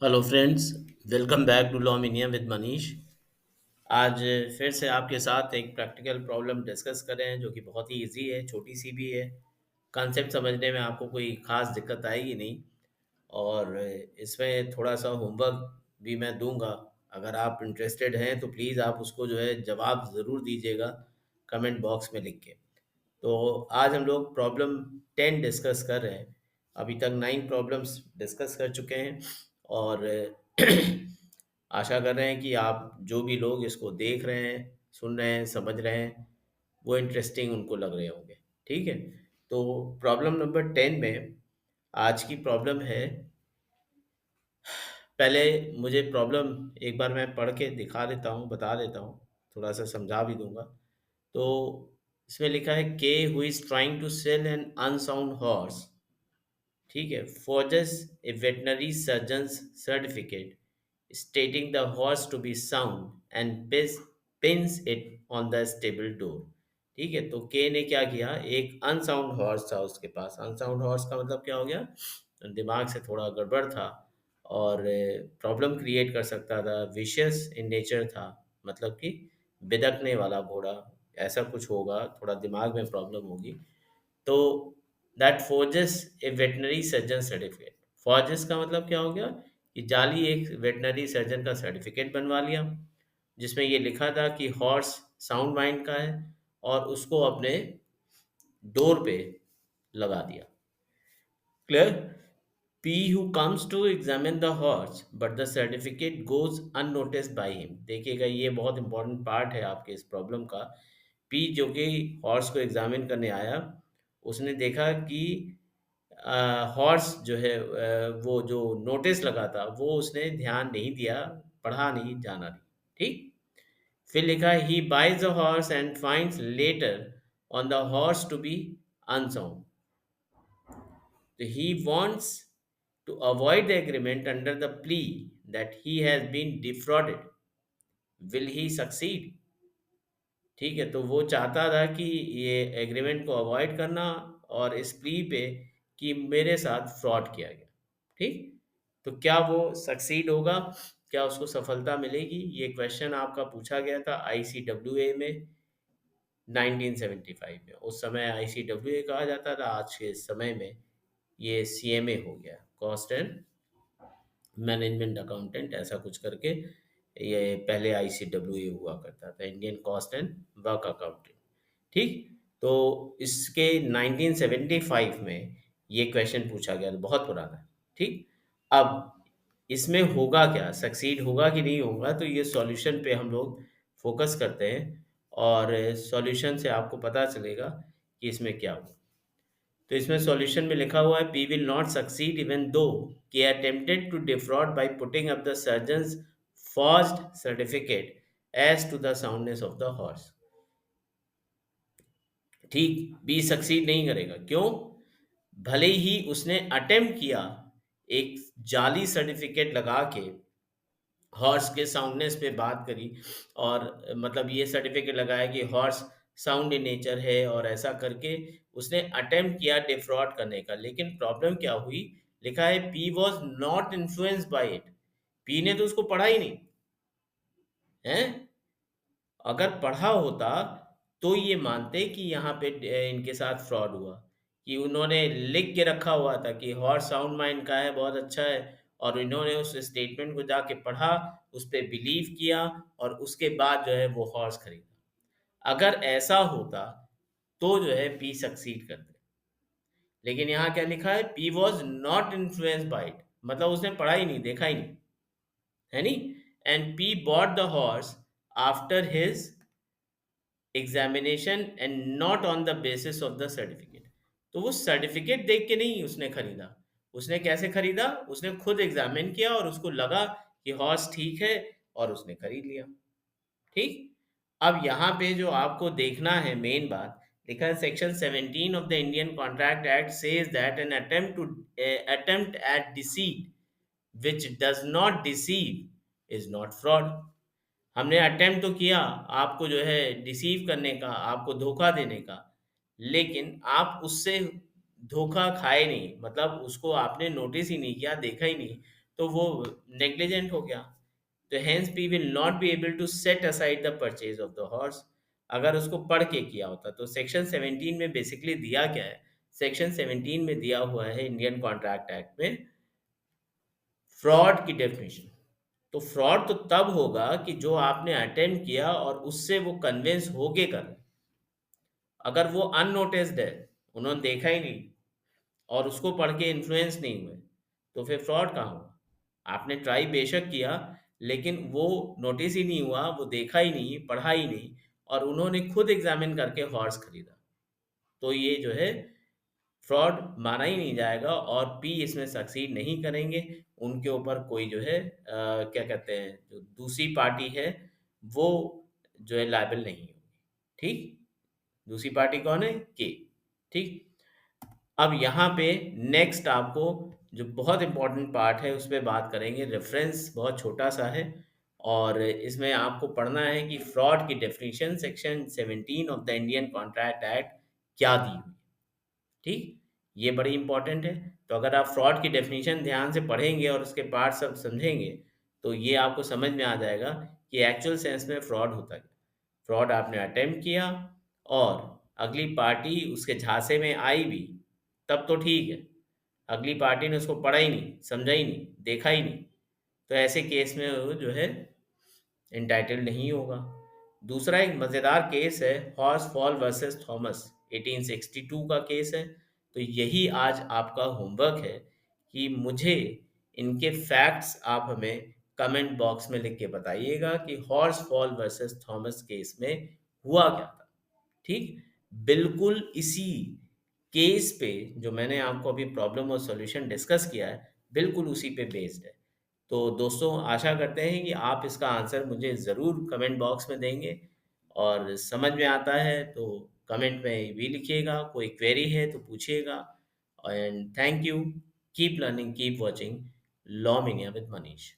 Hello friends, welcome back to लॉमिनिया with Manish. आज फिर से आपके साथ एक प्रैक्टिकल प्रॉब्लम डिस्कस कर रहे हैं जो कि बहुत ही इजी है, छोटी सी भी है। कॉन्सेप्ट समझने में आपको कोई ख़ास दिक्कत आएगी नहीं। और इसमें थोड़ा सा होमवर्क भी मैं दूंगा। अगर आप इंटरेस्टेड हैं तो प्लीज़ आप उसको जो है जवाब ज़रूर दीजिएगा कमेंट बॉक्स में लिख के। तो आज हम लोग प्रॉब्लम 10 डिस्कस कर रहे हैं। अभी तक 9 प्रॉब्लम्स डिस्कस कर चुके हैं। और आशा कर रहे हैं कि आप जो भी लोग इसको देख रहे हैं, सुन रहे हैं, समझ रहे हैं, वो इंटरेस्टिंग उनको लग रहे होंगे। ठीक है। तो प्रॉब्लम नंबर 10 में आज की प्रॉब्लम है। पहले मुझे प्रॉब्लम एक बार मैं पढ़ के दिखा देता हूँ, बता देता हूँ, थोड़ा सा समझा भी दूंगा। तो इसमें लिखा है के who is trying to sell an unsound horse, ठीक है, forges a veterinary surgeon's certificate stating the horse to be sound and pins it on the stable door। ठीक है, तो के ने क्या किया, एक अनसाउंड हॉर्स था उसके पास। अनसाउंड हॉर्स का मतलब क्या हो गया, दिमाग से थोड़ा गड़बड़ था और प्रॉब्लम क्रिएट कर सकता था, विशियस इन नेचर था, मतलब कि बिदकने वाला घोड़ा, ऐसा कुछ होगा, थोड़ा दिमाग में प्रॉब्लम होगी। तो that forges a veterinary surgeon certificate. Forges का मतलब क्या हो गया कि जाली एक वेटनरी सर्जन का सर्टिफिकेट बनवा लिया जिसमें ये लिखा था कि हॉर्स साउंड माइंड का है, और उसको अपने डोर पे लगा दिया। Clear. P who comes to examine the horse but the certificate goes unnoticed by him। देखिएगा ये बहुत इंपॉर्टेंट पार्ट है आपके इस प्रॉब्लम का। P जो कि हॉर्स को एग्जामिन करने आया, उसने देखा कि हॉर्स जो है वो जो नोटिस लगा था वो उसने ध्यान नहीं दिया, पढ़ा नहीं, जाना नहीं। ठीक। फिर लिखा he buys the horse and finds later on the horse to be unsound. So he wants to avoid the agreement under the plea that he has been defrauded. Will he succeed? ठीक है, तो वो चाहता था कि ये agreement को avoid करना और इस प्ली पे कि मेरे साथ फ्रॉड किया गया। ठीक। तो क्या वो सक्सीड होगा, क्या उसको सफलता मिलेगी, ये क्वेश्चन आपका पूछा गया था आईसीडब्ल्यूए में 1975 में। उस समय आईसीडब्ल्यूए कहा जाता था, आज के समय में ये सीएमए हो गया, कॉस्ट एंड मैनेजमेंट अकाउंटेंट, ऐसा कुछ करके। ये पहले आईसीडब्ल्यूए हुआ करता था, Indian cost and work accountant. ठीक। तो इसके 1975 में ये क्वेश्चन पूछा गया था, बहुत पुराना है। ठीक। अब इसमें होगा क्या, सक्सीड होगा कि नहीं होगा, तो ये सॉल्यूशन पे हम लोग फोकस करते हैं और सॉल्यूशन से आपको पता चलेगा कि इसमें क्या होगा। तो इसमें सॉल्यूशन में लिखा हुआ है P will not succeed even though he attempted to defraud by putting up the surgeon's forged certificate as to the soundness of the horse. ठीक, बी सक्सीड नहीं करेगा। क्यों? भले ही उसने अटेम्प्ट किया, एक जाली सर्टिफिकेट लगा के हॉर्स के साउंडनेस पे बात करी, और मतलब ये सर्टिफिकेट लगाया कि हॉर्स साउंड इन नेचर है, और ऐसा करके उसने अटेम्प्ट किया डिफ्रॉड करने का। लेकिन प्रॉब्लम क्या हुई, लिखा है P was not influenced by it. P ने तो उसको पढ़ा ही नहीं है। अगर पढ़ा होता तो ये मानते कि यहाँ पे इनके साथ फ्रॉड हुआ, कि उन्होंने लिख के रखा हुआ था कि हॉर्स साउंड माइंड का है, बहुत अच्छा है, और इन्होंने उस स्टेटमेंट को जाके पढ़ा, उस पे बिलीव किया, और उसके बाद जो है वो हॉर्स खरीदा। अगर ऐसा होता तो जो है पी सक्सीड करते। लेकिन यहाँ क्या लिखा है, P was not influence by it, मतलब उसने पढ़ा ही नहीं, देखा ही नहीं, है नहीं। And P bought the horse after his examination and not on the basis of the certificate. तो वो सर्टिफिकेट देख के नहीं उसने खरीदा। उसने कैसे खरीदा, उसने खुद एग्जामिन किया और उसको लगा कि हॉर्स ठीक है, और उसने खरीद लिया। ठीक। अब यहाँ पे जो आपको देखना है मेन बात, लिखा है section 17 of the Indian contract act says that an attempt at deceit which does not deceive is not fraud। हमने अटेम्प्ट तो किया आपको जो है डिसीव करने का, आपको धोखा देने का, लेकिन आप उससे धोखा खाए नहीं, मतलब उसको आपने नोटिस ही नहीं किया, देखा ही नहीं, तो वो नेग्लिजेंट हो गया। तो hence we will not be able to set aside the purchase of the horse. अगर उसको पढ़ के किया होता तो सेक्शन 17 में बेसिकली दिया क्या है, सेक्शन 17 में दिया हुआ है इंडियन कॉन्ट्रैक्ट एक्ट में फ्रॉड की डेफिनेशन। तो फ्रॉड तो तब होगा कि जो आपने अटेम्प्ट किया और उससे वो कन्विंस होके कर, अगर वो अननोटिस्ड है, उन्होंने देखा ही नहीं और उसको पढ़ के इन्फ्लुएंस नहीं हुए, तो फिर फ्रॉड कहाँ हुआ? आपने ट्राई बेशक किया, लेकिन वो नोटिस ही नहीं हुआ, वो देखा ही नहीं, पढ़ा ही नहीं और उन्होंने खुद एग्जामिन करके हॉर्स खरीदा। तो ये जो है फ्रॉड माना ही नहीं जाएगा और पी इसमें सक्सीड नहीं करेंगे। उनके ऊपर कोई जो है क्या कहते हैं, जो दूसरी पार्टी है, वो जो है लायबल नहीं होगी। ठीक? दूसरी पार्टी कौन है? के। ठीक? अब यहाँ पे नेक्स्ट आपको जो बहुत इंपॉर्टेंट पार्ट है उस पे बात करेंगे। रेफरेंस बहुत छोटा सा है और इसमें आपको पढ़ना है कि फ्रॉड की definition section 17 of the Indian contract act क्या दी हुई। ठीक? ये बड़ी इंपॉर्टेंट है। तो अगर आप फ्रॉड की डेफिनेशन ध्यान से पढ़ेंगे और उसके पार्ट सब समझेंगे, तो ये आपको समझ में आ जाएगा कि एक्चुअल सेंस में फ्रॉड होता है। फ्रॉड आपने अटेम्प्ट किया और अगली पार्टी उसके झांसे में आई भी, तब तो ठीक है। अगली पार्टी ने उसको पढ़ा ही नहीं, समझा ही नहीं, देखा ही नहीं, तो ऐसे केस में वो जो है एंटाइटल्ड नहीं होगा। दूसरा एक मज़ेदार केस है, हॉर्स फॉल वर्सेस थॉमस, 1862 का केस है। तो यही आज आपका होमवर्क है कि मुझे इनके फैक्ट्स आप हमें कमेंट बॉक्स में लिख के बताइएगा कि horse fall versus Thomas case में हुआ क्या था। ठीक? बिल्कुल इसी केस पे जो मैंने आपको अभी प्रॉब्लम और सॉल्यूशन डिस्कस किया है, बिल्कुल उसी पे बेस्ड है। तो दोस्तों आशा करते हैं कि आप इसका आंसर मुझे ज़रूर कमेंट बॉक्स में देंगे और समझ में आता है तो कमेंट में भी लिखिएगा, कोई क्वेरी है तो पूछिएगा। And thank you. Keep learning, keep watching law mania with Manish.